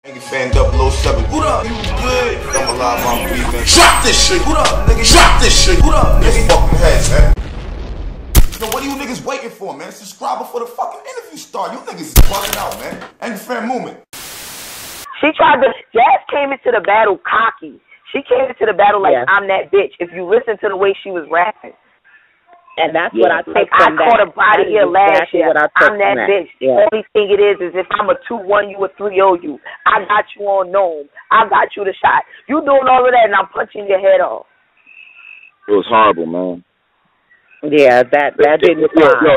Nigga fan 007. What up? You good? I'm alive, I'm breathing. Drop this shit. What up, nigga? Drop this shit. What up, nigga? Fucking head, man. So what are you niggas waiting for, man? Subscribe before the fucking interview start. You niggas is bugging out, man. Angry fan movement. Jazz came into the battle cocky. She came into the battle like, I'm that bitch. If you listen to the way she was rapping. And that's what I took from that. I caught a body here last year. I'm that bitch. Yeah. The only thing it is if I'm a 2-1, you a 3-0 you. I got you on Gnome. I got you the shot. You doing all of that and I'm punching your head off. It was horrible, man. Yeah, that didn't fly.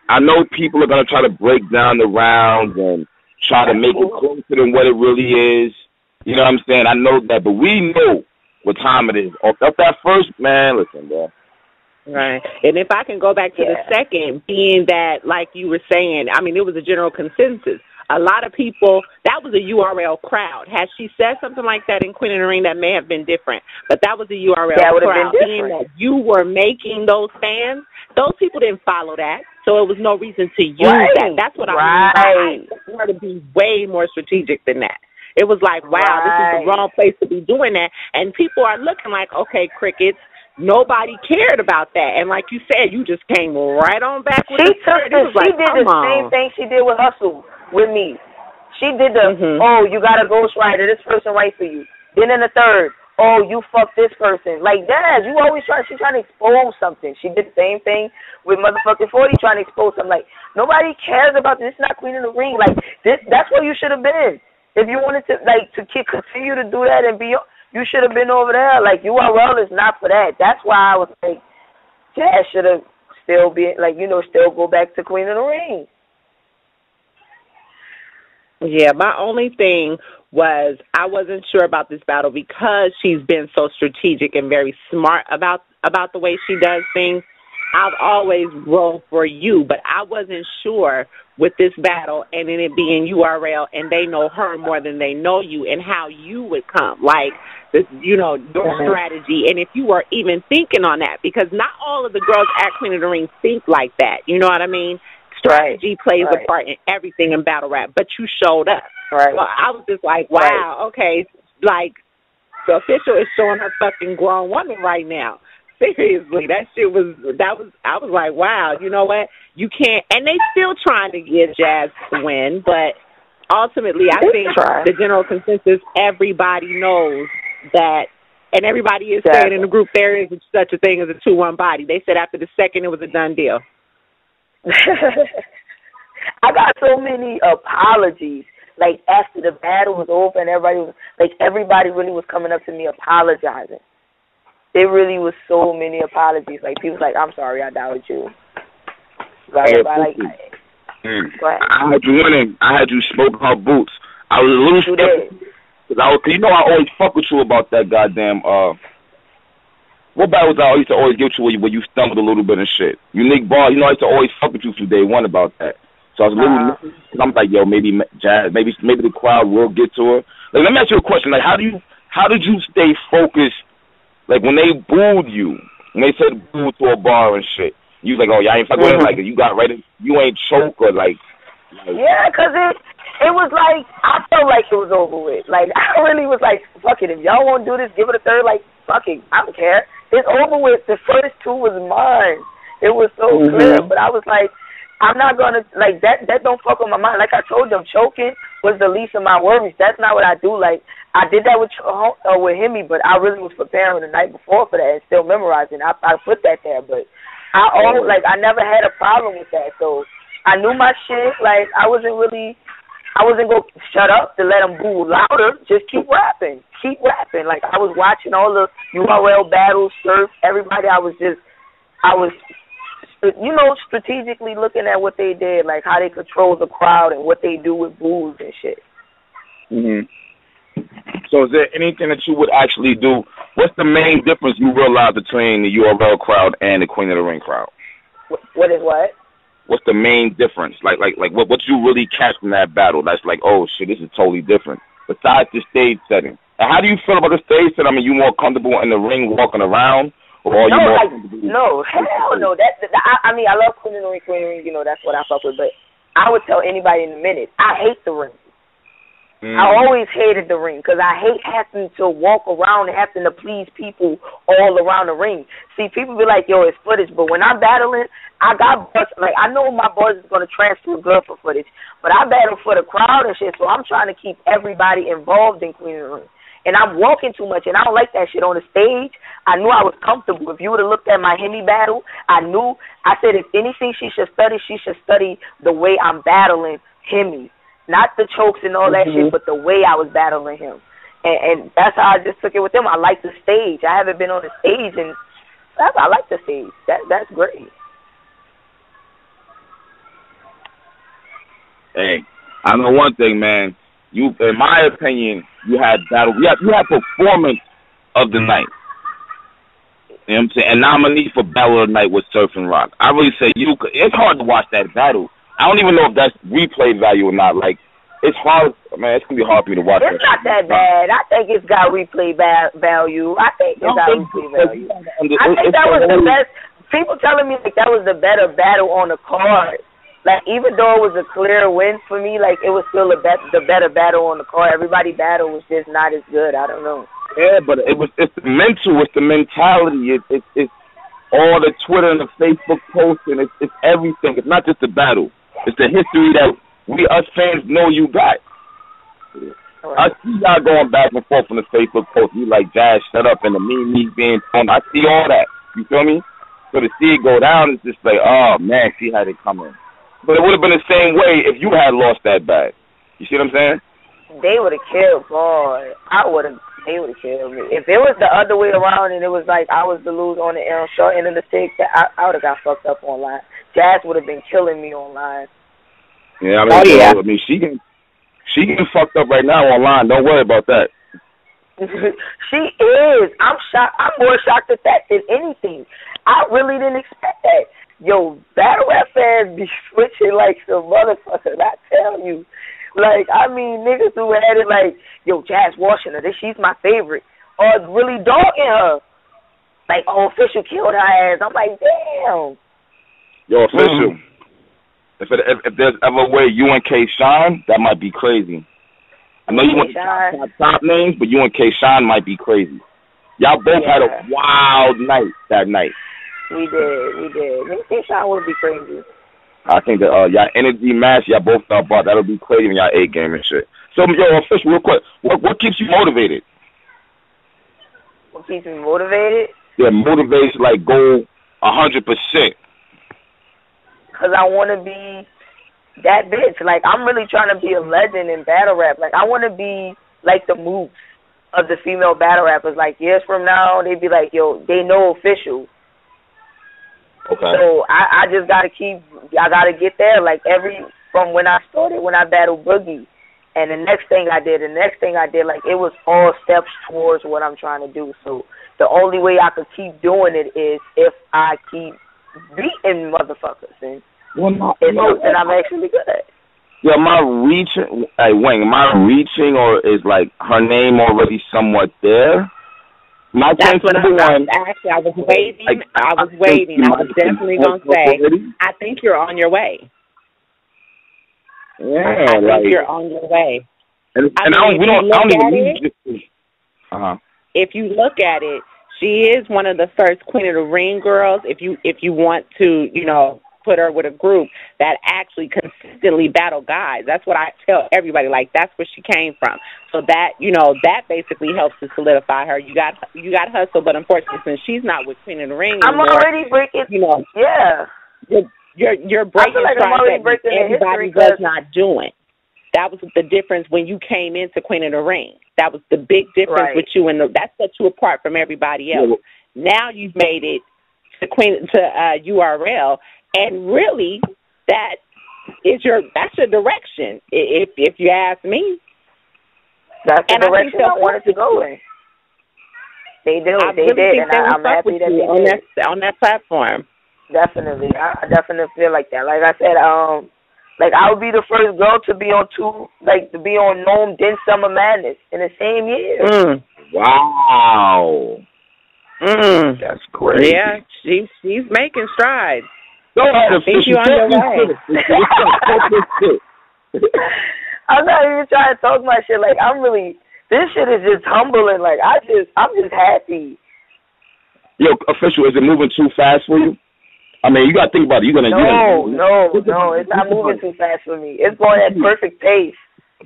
I know people are going to try to break down the rounds and try to make it closer than what it really is. You know what I'm saying? I know that, but we know what time it is. Up that first, man, listen, bro. Right. And if I can go back to the second, being that, like you were saying, I mean, it was a general consensus. A lot of people, that was a URL crowd. Had she said something like that in Queen in the Ring, that may have been different. But that was a URL crowd. Being that you were making those fans, those people didn't follow that. So it was no reason to use that. That's what I mean. I want to be way more strategic than that. It was like, wow, this is the wrong place to be doing that. And people are looking like, okay, crickets, nobody cared about that. And like you said, you just came right on back with She did the same thing she did with Hustle with me. She did the, you got a ghostwriter, this person writes for you. Then in the third, you fucked this person. Like, Daz, you always she's trying to expose something. She did the same thing with motherfucking 40 trying to expose something. Like, nobody cares about this. It's not Queen in the Ring. Like, that's where you should have been. If you wanted to, continue to do that and you should have been over there. Like, URL is not for that. That's why I was like, Jazz should have still been, still go back to Queen of the Ring. Yeah, my only thing was I wasn't sure about this battle because she's been so strategic and very smart about the way she does things. I've always rolled for you, but I wasn't sure with this battle and then it being URL and they know her more than they know you and how you would come, like, this, your strategy. And if you were even thinking on that, because not all of the girls at Queen of the Ring think like that. You know what I mean? Strategy plays a part in everything in battle rap, but you showed up. Right. So I was just like, wow, okay, like, the official is showing her fucking grown woman right now. Seriously, I was like, wow, you know what? You can't, and they still trying to get Jazz to win, but ultimately I think the general consensus, everybody knows that, and everybody is saying in the group there is such a thing as a 2-1 body. They said after the second it was a done deal. I got so many apologies. Like, after the battle was over and everybody really was coming up to me apologizing. There really was so many apologies. Like, people like, I'm sorry I doubted you. Go ahead. I had you winning. I had you smoking her boots. I was a little scared. Cause I always fuck with you about that goddamn, what battles I used to always give to you when you stumbled a little bit and shit. Unique Ball, I used to always fuck with you from day one about that. So I was a little, I'm like, yo, maybe Jazz, maybe the crowd will get to her. Like, let me ask you a question. Like, how did you stay focused? Like, when they booed you, when they said boo to a bar and shit, you was like, oh, y'all ain't fucking with it? Like, you got ready, you ain't choke or like. Yeah, because it was like, I felt like it was over with. Like, I really was like, fuck it. If y'all want to do this, give it a third. Like, fuck it. I don't care. It's over with. The first two was mine. It was so clear. But I was like, I'm not going to, like, that don't fuck with my mind. Like I told them, choking was the least of my worries. That's not what I do. Like, I did that with Hemi, but I really was preparing the night before for that and still memorizing. I put that there, but I never had a problem with that. So I knew my shit. Like, I wasn't going to shut up to let them boo louder. Just keep rapping. Like, I was watching all the URL battles, surf, everybody. I was strategically looking at what they did, like how they control the crowd and what they do with boos and shit. So is there anything that you would actually do? What's the main difference you realize between the URL crowd and the Queen of the Ring crowd? What is what? What's the main difference? Like what you really catch from that battle? That's like, oh shit, this is totally different. Besides the stage setting, and how do you feel about the stage setting? I mean, you more comfortable in the ring walking around, or are you more? No, hell no. I mean, I love Queen of the Ring. That's what I fuck with. But I would tell anybody in a minute, I hate the ring. I always hated the ring because I hate having to walk around and having to please people all around the ring. See, people be like, yo, it's footage, but when I'm battling, I got buzz. Like, I know my buzz is going to transfer good for footage, but I battle for the crowd and shit, so I'm trying to keep everybody involved in Queen of the Ring. And I'm walking too much, and I don't like that shit on the stage. I knew I was comfortable. If you would have looked at my Hemi battle, I said if anything she should study the way I'm battling Hemi. Not the chokes and all that shit, but the way I was battling him. And that's how I just took it with him. I like the stage. I haven't been on the stage, and I like the stage. That's great. Hey, I know one thing, man. You, in my opinion, you had battle. You had performance of the night. You know what I'm saying? And nominee for Battle of the Night was Surf and Rock. I really say it's hard to watch that battle. I don't even know if that's replay value or not. Like, it's hard, man. It's gonna be hard for me to watch. It's not that bad. I think it's got replay value. I think it's got replay value. I think that was the best. People telling me like that was the better battle on the card. Like, even though it was a clear win for me, like it was still the better battle on the card. Everybody's battle was just not as good. I don't know. Yeah, but it's the mental, it's the mentality, it's all the Twitter and the Facebook posting, it's everything. It's not just the battle. It's the history that we, us fans, know you got. Right. I see y'all going back and forth on the Facebook post. You like, Jazz, shut up, and the memes being thrown. I see all that. You feel me? So to see it go down, it's just like, oh, man, she had it coming. But it would have been the same way if you had lost that bad. You see what I'm saying? They would have killed, boy. They would have killed me. If it was the other way around and it was like I was the loser on the short end of the stick, I would have got fucked up online. Jazz would have been killing me online. Yeah, I mean, she getting fucked up right now online. Don't worry about that. She is. I'm shocked. I'm more shocked at that than anything. I really didn't expect that. Yo, battle rap fans be switching like some motherfuckers. I tell you. Like, I mean, niggas who had it like, yo, Jazz Washington, she's my favorite. Or really dogging her. Like, oh, Official killed her ass. I'm like, damn. Yo, Official. If there's ever a way you and K Shine, that might be crazy. I know you want top names, but you and K Shine might be crazy. Y'all both had a wild night that night. We did. Me and K Shine would be crazy. I think that y'all energy match, y'all both thought about that'll be crazy when y'all A game and shit. So, yo, Official, real quick, what keeps you motivated? What keeps me motivated? Yeah, motivated to like go 100%. Cause I want to be that bitch. Like, I'm really trying to be a legend in battle rap. Like, I want to be like the Mooks of the female battle rappers. Like, years from now, they be like, yo, they know Official. Okay. So I just gotta I gotta get there. Like from when I started, when I battled Boogie, and the next thing I did, like it was all steps towards what I'm trying to do. So the only way I could keep doing it is if I keep beating motherfuckers, and it's something I'm actually good at. Yeah, am I reaching? Hey, Wayne, am I reaching, or is like her name already somewhat there? That's what I was waiting. I was definitely going to say, I think you're on your way. Yeah, I think you're on your way. If you look at it, she is one of the first Queen of the Ring girls. If you want to, put her with a group that actually consistently battle guys. That's what I tell everybody. Like, that's where she came from. So that, that basically helps to solidify her. You got hustle, but unfortunately, since she's not with Queen of the Ring anymore, I'm already breaking. Yeah. You're breaking strides that everybody was not doing. That was the difference when you came into Queen of the Ring. That was the big difference with you, and that set you apart from everybody else. Now you've made it to URL. And really, that's your direction, if you ask me. That's the direction I wanted to go in. They did, and I'm happy that they did on that platform. Definitely, I definitely feel like that. Like I said, like I would be the first girl to be on to be on Gnome then Summer Madness in the same year. Wow, that's great. Yeah, she's making strides. Go ahead, official. You're right. I'm not even trying to talk my shit. Like, this shit is just humbling. Like, I'm just happy. Yo, official, is it moving too fast for you? I mean, you got to think about it. No, it's not moving too fast for me. It's going at perfect pace.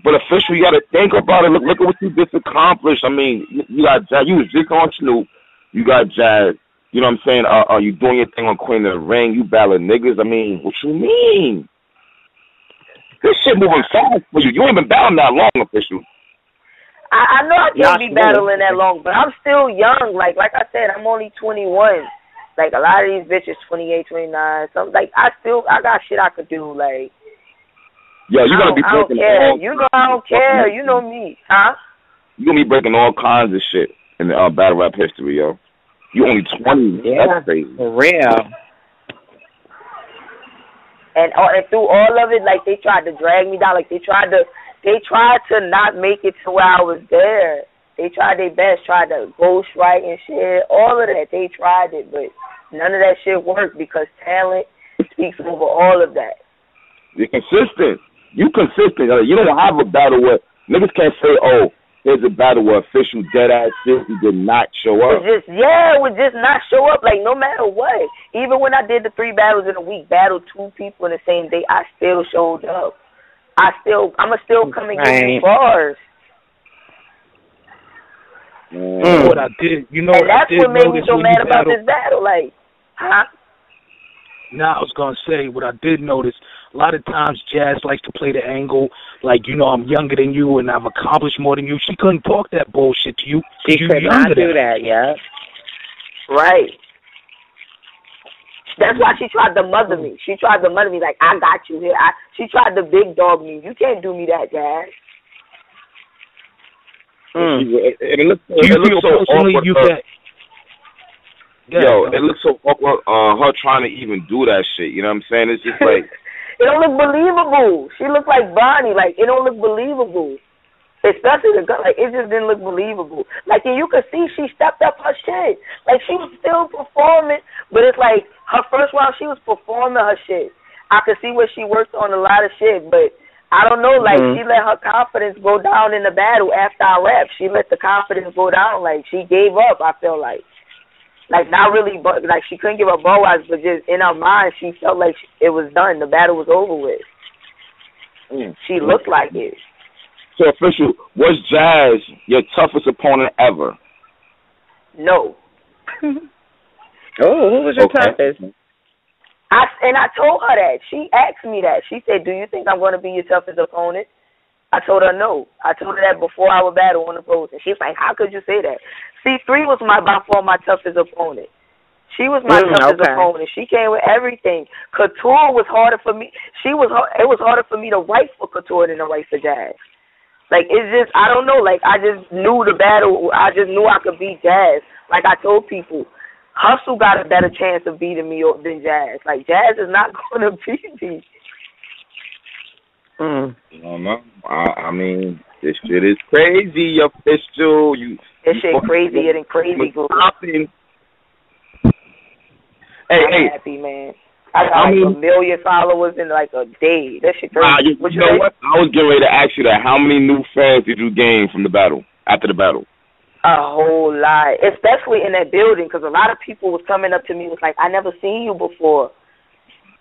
But official, you got to think about it. Look at what you just accomplished. I mean, you got Jazz. You was just on Snoop. You got Jazz. You know what I'm saying? Are you doing your thing on Queen of the Ring? You battling niggas? I mean, what you mean? This shit moving fast for you. You ain't been battling that long, official. I know I can't be battling that long, but I'm still young. Like I said, I'm only 21. Like, a lot of these bitches 28, 29. Something like I got shit I could do. Like, yo, you gonna be breaking all. You know I don't care. You know me, huh? You gonna be breaking all kinds of shit in the battle rap history, yo. You only 20. Yeah, that's crazy. For real. And through all of it, like, they tried to drag me down. Like, they tried to not make it to where I was there. They tried their best, tried to ghostwrite and shit, all of that. They tried it, but none of that shit worked because talent speaks over all of that. You're consistent. You consistent. You don't have a battle where niggas can't say, oh, here's a battle where official dead-ass shit did not show up. It would just not show up, like, no matter what. Even when I did the 3 battles in a week, battled 2 people in the same day, I still showed up. I'ma still come and give you bars. What I did, and that's what made me so mad about this battle. Like, huh? Nah, I was gonna say what I did notice. A lot of times, Jazz likes to play the angle, like, I'm younger than you and I've accomplished more than you. She couldn't talk that bullshit to you. She could not do that, yeah. Right. That's why she tried to mother me. She tried to mother me like, I got you here. She tried to big dog me. You can't do me that, Jazz. It looks so awkward. It looks so awkward. Her trying to even do that shit. You know what I'm saying? It's just like it don't look believable. She looked like Bonnie. Like, it don't look believable. Especially the girl. Like, it just didn't look believable. Like, and you could see she stepped up her shit. Like, she was still performing, but it's like her first round she was performing her shit. I could see where she worked on a lot of shit, but I don't know, like, she let her confidence go down in the battle after I rapped. She let the confidence go down. Like, she gave up, I feel like. Like, not really, but, like, she couldn't give up Boaz, but just in her mind, she felt like it was done. The battle was over with. She looked like it. So, official, was Jazz your toughest opponent ever? No. Who was your toughest? I told her that. She asked me that. She said, do you think I'm going to be your toughest opponent? I told her no. I told her that before our battle on the post. And she's like, how could you say that? C3 was by far my toughest opponent. She was my toughest opponent. She came with everything. Couture was harder for me. It was harder for me to write for Couture than to write for Jazz. Like, it's just, I don't know. Like, I just knew the battle. I just knew I could beat Jazz. Like I told people, Hustle got a better chance of beating me than Jazz. Like, Jazz is not going to beat me. I don't know. I mean, this shit is crazy, official. This shit crazier than crazy. I'm happy, man. I got a million followers in like a day. That shit crazy. You know what? I was getting ready to ask you that. How many new fans did you gain from the battle, after the battle? A whole lot, especially in that building, because a lot of people was coming up to me was like, I never seen you before.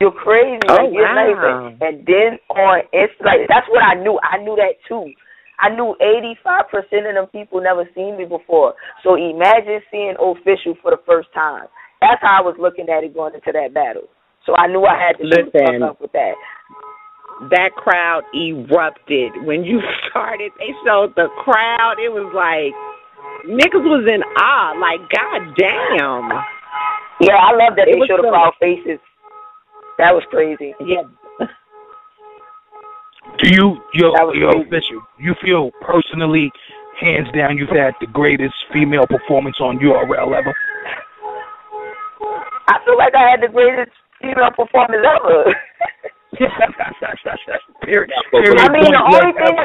You're crazy. Like, you're amazing. And then that's what I knew. I knew that too. I knew 85% of them people never seen me before. So imagine seeing Official for the first time. That's how I was looking at it going into that battle. So I knew I had to fuck up with that. That crowd erupted. When you started, they showed the crowd. It was like, niggas was in awe. Like, goddamn. Yeah, I love that they showed the crowd faces. That was crazy. Yeah. Do you, Official, you feel personally, hands down, you've had the greatest female performance on URL ever? I feel like I had the greatest female performance ever. Period. I mean, the only thing,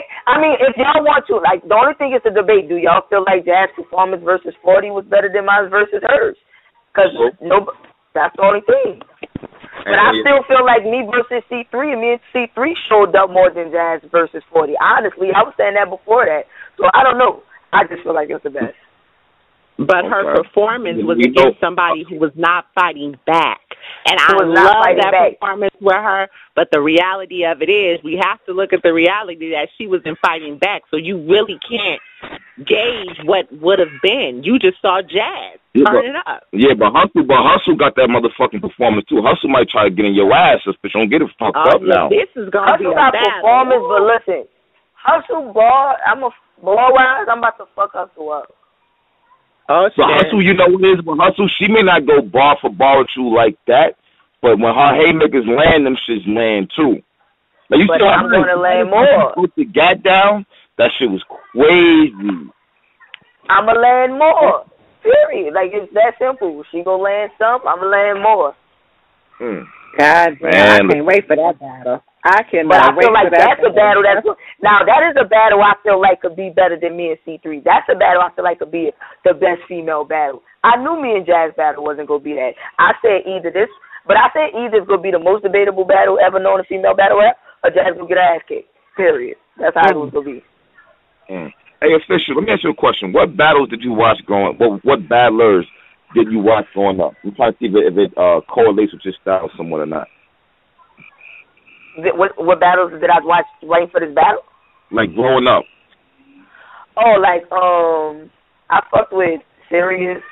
if y'all want to, like, the only thing is the debate. Do y'all feel like Jazz's performance versus 40 was better than mine versus hers? Because that's the only thing. But I still feel like me versus C3, and me and C3 showed up more than Jazz versus 40. Honestly, I was saying that before that. So I don't know. I just feel like it was the best. But her performance was against somebody who was not fighting back. And I love that performance with her, but the reality of it is we have to look at the reality that she wasn't fighting back, so you really can't gauge what would have been. You just saw Jazz turn it up. Yeah, but Hustle got that motherfucking performance too. Hustle might try to get in your ass, but don't get it fucked up now. This is going to be a battle. Performance, but listen, Hustle ball, ball-wise, I'm about to fuck Hustle up. Oh, so Hustle, you know what it is? But Hustle, she may not go bar for bar with you like that, but when her haymakers land, them shits land too. Now, you but I'm going to land more. Put the gat down, that shit was crazy. I'm going to land more. Period. Like, it's that simple. She going to land some, I'm going to land more. God damn, I can't wait for that battle. I cannot wait for that. But I feel like that's a battle. Now, that is a battle I feel like could be better than me and C3. That's a battle I feel like could be the best female battle. I knew me and Jazz battle wasn't going to be that. I said either this, but I said either it's going to be the most debatable battle ever known a female battle rap, or Jazz will get her ass kicked. Period. That's how it was going to be. Hey, Official, let me ask you a question. What battles did you watch what battlers did you watch growing up? I'm trying to see if it correlates with your style somewhat or not. What battles did I watch waiting for this battle? Like growing up. Oh, like I fucked with Sirius,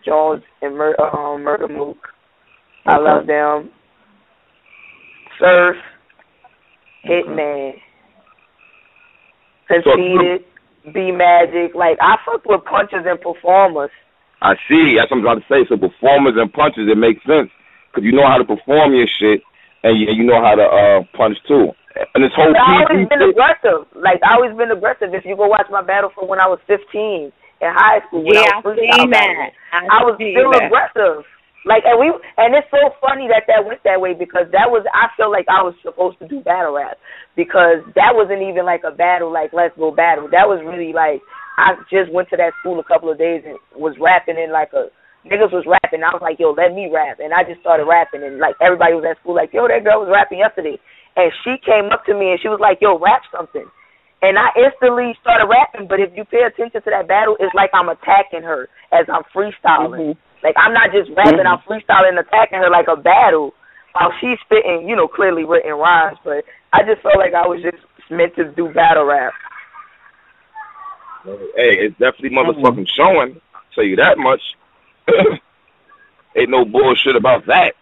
Jones, and Murder Mook. I love them. Surf, Hitman, Conceited, B-Magic. Like, I fucked with punchers and performers. I see. That's what I'm about to say. So performers and punchers, it makes sense. Because you know how to perform your shit. And you know how to punch too. And this whole I've always been aggressive. Like, I always been aggressive. If you go watch my battle from when I was 15 in high school, when I was freestyle battling, I was still aggressive. Like, and it's so funny that went that way, because I feel like I was supposed to do battle rap, because that wasn't even like a battle, like let's go battle. That was really like, I just went to that school a couple of days and was rapping in like niggas was rapping. I was like, yo, let me rap. And I just started rapping. And, like, everybody was at school like, yo, that girl was rapping yesterday. And she came up to me, and she was like, yo, rap something. And I instantly started rapping. But if you pay attention to that battle, it's like I'm attacking her as I'm freestyling. Like, I'm not just rapping. I'm freestyling and attacking her like a battle while she's spitting, clearly written rhymes. But I just felt like I was just meant to do battle rap. Hey, it's definitely motherfucking showing. I'll tell you that much. Ain't no bullshit about that.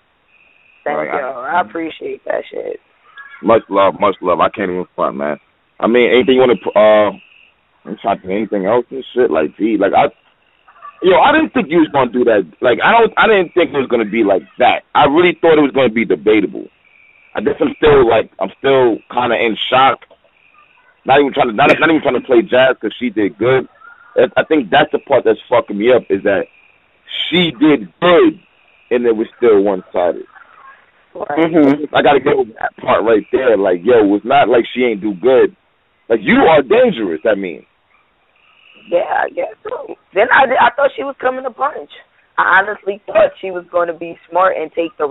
Thank you. I appreciate that shit. Much love, much love. I can't even front, man. I mean, anything you want to I'm trying to think anything else and shit like I didn't think you was gonna do that. Like, I didn't think it was gonna be like that. I really thought it was gonna be debatable. I guess I'm still kind of in shock. Not even trying to play Jazz because she did good. I think that's the part that's fucking me up, is that she did good, and it was still one-sided. I got to get over that part right there. Like, yo, it's not like she ain't do good. Like, you are dangerous, I mean. Yeah, I guess so. Then I thought she was coming to punch. I honestly thought she was going to be smart and take the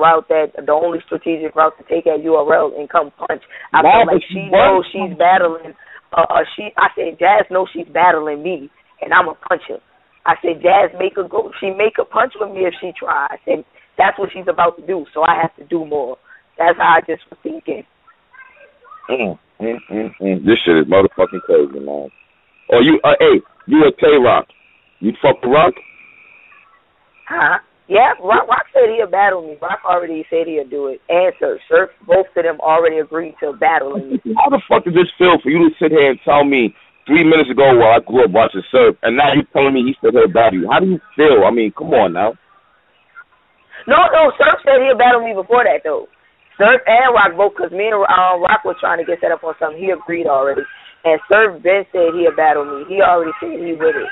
only strategic route to take at URL and come punch. I felt like she knows she's battling. I said, Jazz knows she's battling me, and I'm a puncher. I said, Jazz, she make a punch with me if she tries. I said, that's what she's about to do, so I have to do more. That's how I just was thinking. This shit is motherfucking crazy, man. Oh, you a Tay-Rock. You fuck with Rock? Huh? Yeah, Rock said he'll battle me. Rock already said he'll do it. And Surf, both of them already agreed to battle me. How the fuck does this feel for you to sit here and tell me 3 minutes ago while I grew up watching Surf, and now you're telling me he said he'll battle you? How do you feel? I mean, come on now. No, Surf said he'll battle me before that, though. Surf and Rock both, because me and Rock was trying to get set up on something. He agreed already. And Surf Ben said he'll battle me. He already said he with it.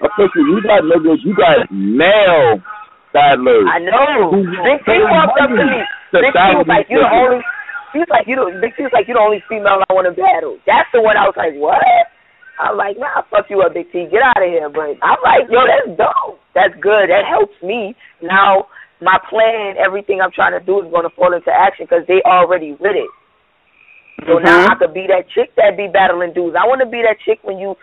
Okay, so you got niggas, you got male battlers. I know. Big T walked up to me. Big T was like, you the only. Big T was like, you the only female I want to battle. That's the one I was like, what? I'm like, nah, fuck you up, Big T. Get out of here. But I'm like, yo, that's dope. That's good. That helps me. Now, my plan, everything I'm trying to do is going to fall into action because they already with it. So now I could be that chick that be battling dudes. I want to be that chick when you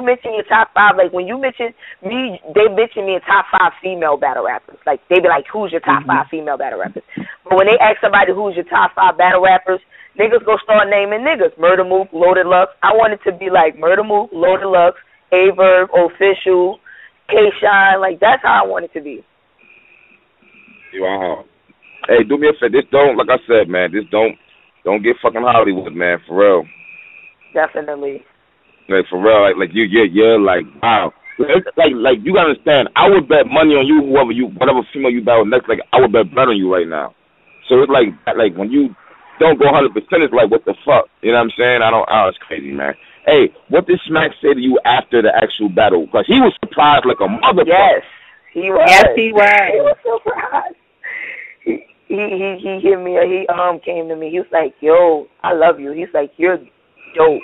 mention your top 5, like when you mention me, they mention me in top 5 female battle rappers. Like they be like, who's your top 5 female battle rappers? But when they ask somebody who's your top 5 battle rappers, niggas go start naming niggas. Murder Mook, Loaded Lux. I want it to be like Murder Mook, Loaded Lux, Averb, Official, K-Shine. Like that's how I want it to be. Wow. Hey, do me a favor. This don't, like I said, man, this don't get fucking Hollywood, man, for real. Definitely. Like, for real, like you're like, wow. It's like, you gotta understand, I would bet money on you, whatever female you battle next, like, I would bet blood on you right now. So it's like when you don't go 100%, it's like, what the fuck? You know what I'm saying? It's crazy, man. Hey, what did Smack say to you after the actual battle? Because he was surprised like a motherfucker. Yes, he was. Yes, he was. He was surprised. He hit me. He came to me. He was like, "Yo, I love you." He's like, "You're dope."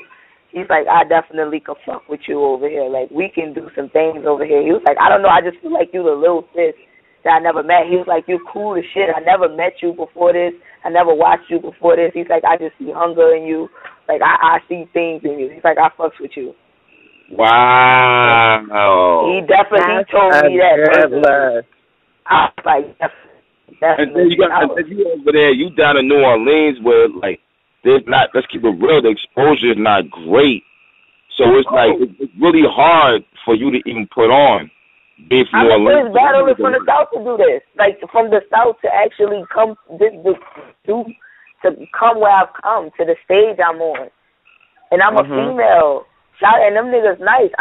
He's like, "I definitely can fuck with you over here. Like, we can do some things over here." He was like, "I don't know. I just feel like you the little sis that I never met." He was like, "You cool as shit. I never met you before this. I never watched you before this." He's like, "I just see hunger in you. Like, I see things in you." He's like, "I fucks with you." Wow. He definitely told me that. I was like, definitely. And then you over there, you down in New Orleans where, like, there's not, let's keep it real, the exposure is not great. So it's like, it's really hard for you to even put on. Being from New Orleans. I'm battling from the South to do this. Like, from the South to actually come, to come where I've come, to the stage I'm on. And I'm a female. And them niggas nice.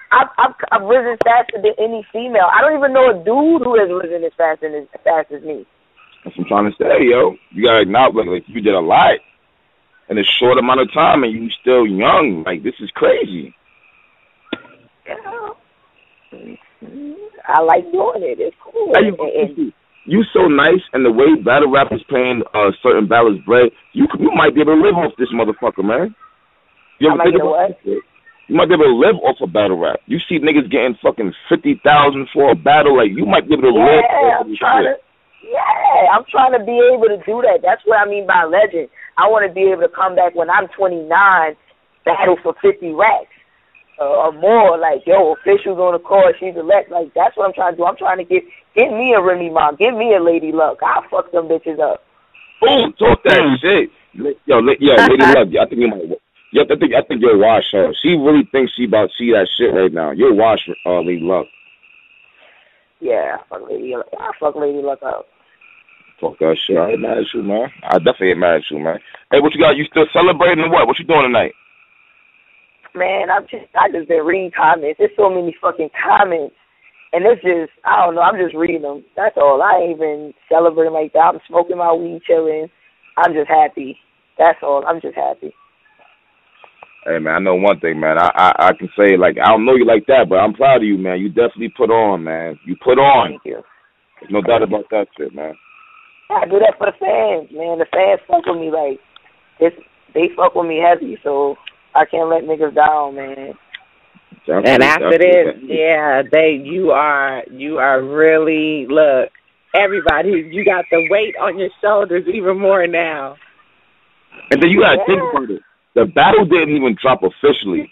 I've risen faster than any female. I don't even know a dude who has risen as fast as me. That's what I'm trying to say, yo. You gotta acknowledge, like, you did a lot in a short amount of time, and you still young. Like, this is crazy. Yeah. I like doing it. It's cool. You so nice, and the way battle rap is paying certain battles bread, you might be able to live off this motherfucker, man. You ever think about what? You might be able to live off a battle rap. You see niggas getting fucking $50,000 for a battle. Like, you might be able to live off of this shit. I'm trying to be able to do that. That's what I mean by legend. I want to be able to come back when I'm 29, battle for 50 racks or more. Like, yo, Official's on the court, she's elect. Like, that's what I'm trying to do. I'm trying to get me a Remy Ma, give me a Lady Luck. I'll fuck them bitches up. Ooh, talk that shit. Yo, Lady Luck, I think you might. Yeah, I think you'll wash her. She really thinks she that shit right now. You'll wash Lady Luck. Yeah, I fuck Lady Luck up. Fuck that shit. I ain't mad at you, man. I definitely ain't mad at you, man. Hey, what you got? You still celebrating or what? What you doing tonight? Man, I just been reading comments. There's so many fucking comments. And it's just, I don't know, I'm just reading them. That's all. I ain't even celebrating like that. I'm smoking my weed, chilling. I'm just happy. That's all. I'm just happy. Hey, man, I know one thing, man. I can say, like, I don't know you like that, but I'm proud of you, man. You definitely put on, man. You put on. Thank you. There's no doubt about that shit, man. I do that for the fans, man. The fans fuck with me, like, they fuck with me heavy, so I can't let niggas down, man. Definitely, and after this, yeah, you are really, look, everybody, you got the weight on your shoulders even more now. And then you gotta think about it. The battle didn't even drop officially.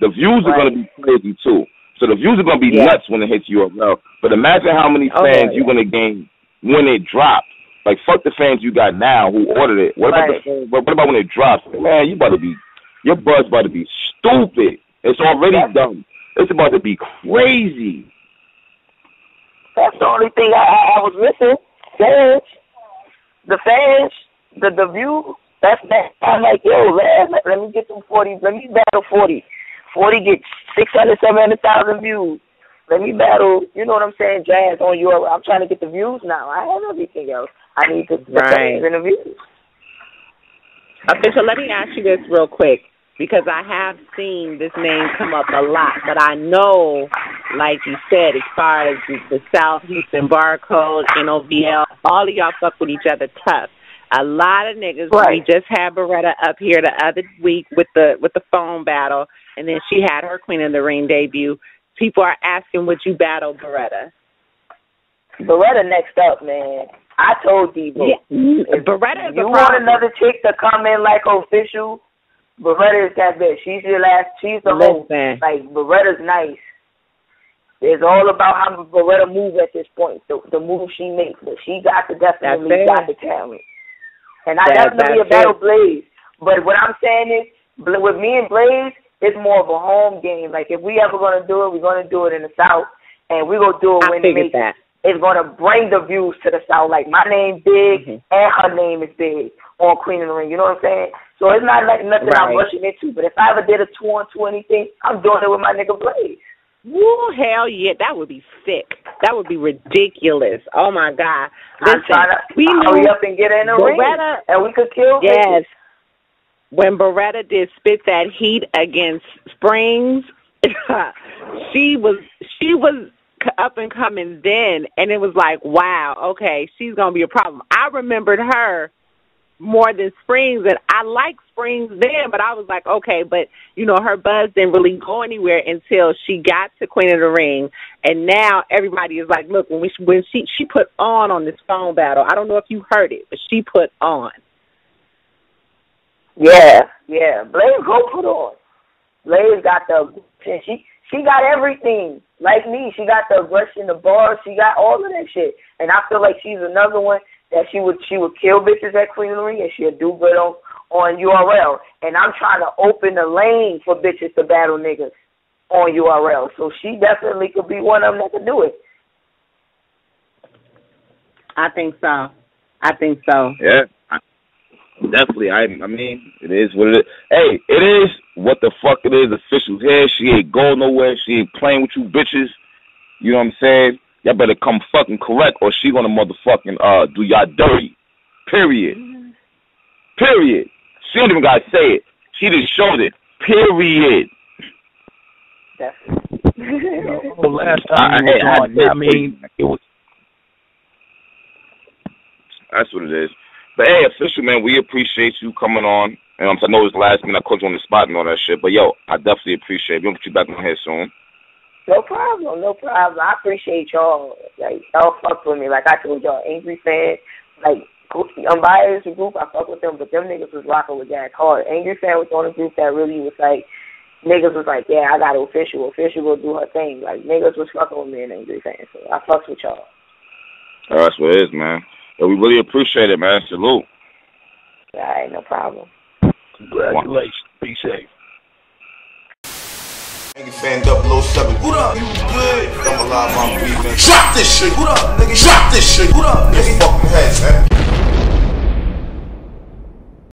The views are going to be crazy, too. So the views are going to be nuts when it hits URL. But imagine how many fans you're going to gain when it drops. Like, fuck the fans you got now who ordered it. What about when it drops? Man, your buzz about to be stupid. It's already done. It's about to be crazy. That's the only thing I was missing. Fans. The fans. The view. That's that. I'm like, yo, let me get some 40. Let me battle 40. 40 get 600, 700,000 views. Let me battle, you know what I'm saying, Jazz on your. I'm trying to get the views now. I have everything else. I need the fans and the views. Okay, so let me ask you this real quick, because I have seen this name come up a lot, but I know, like you said, as far as the South Houston Barcode, NOBL, all of y'all fuck with each other tough. A lot of niggas. We just had Beretta up here the other week with the phone battle, and then she had her Queen of the Ring debut. People are asking, would you battle Beretta? Beretta next up, man. I told Debo. Yeah, Beretta is you want another chick to come in like official, Beretta is that bitch. She's your last. She's the host. Like, Beretta's nice. It's all about how Beretta moves at this point, the move she makes. But she got the definitely got the talent. And I definitely a battle Blaze. But what I'm saying is, with me and Blaze, it's more of a home game. Like, if we ever going to do it, we're going to do it in the South. And we're going to do it when it makes it. It's going to bring the views to the South. Like, my name big and her name is big on Queen of the Ring. You know what I'm saying? So it's not like nothing I'm rushing into. But if I ever did a 2-on-2 anything, I'm doing it with my nigga Blaze. Woo, hell yeah. That would be sick. That would be ridiculous. Oh, my God. Listen, I'm trying to hurry up and get in the ring. And we could kill Yes. When Beretta did spit that heat against Springs, she was up and coming then, and it was like, wow, okay, she's going to be a problem. I remembered her more than Springs, and I liked Springs then, but I was like, okay, but, you know, her buzz didn't really go anywhere until she got to Queen of the Ring, and now everybody is like, look, when she put on this phone battle, I don't know if you heard it, but she put on. Yeah. Blaze go put on. Blaze got she got everything. Like me, she got the aggression, the bars, she got all of that shit. And I feel like she's another one that she would kill bitches at Queen of the Ring, and she'll do good on URL. And I'm trying to open the lane for bitches to battle niggas on URL. So she definitely could be one of them that could do it. I think so. Yeah. Definitely. I mean, it is what it is. Hey, it is what the fuck it is. Officials here. She ain't going nowhere. She ain't playing with you bitches. You know what I'm saying? Y'all better come fucking correct, or she gonna motherfucking do y'all dirty. Period. She don't even gotta say it. She just showed it. Period. Definitely. Last time you was on, I mean, it was. That's what it is. But hey, official man, we appreciate you coming on. And I know it's the last minute I caught you on the spot and all that shit. But yo, I definitely appreciate it. We'll put you back on here soon. No problem. I appreciate y'all. Like, y'all fuck with me. Like I told y'all, Angry Fan, like, Unbiased group, I fuck with them, but them niggas was rocking with Gas hard. Angry Fan was on a group that really was like, niggas was like, yeah, I got official. Official will do her thing. Like, niggas was fucking with me and Angry Fan. So I fucks with y'all. Oh, that's what it is, man. Yeah, we really appreciate it, man. Salute. All right, no problem. Congratulations. Be safe. Nigga fan 007. What up? You good? I'm alive, I'm breathing. Drop this shit. What up, nigga? Drop this shit. What up, nigga? Fucking head, man.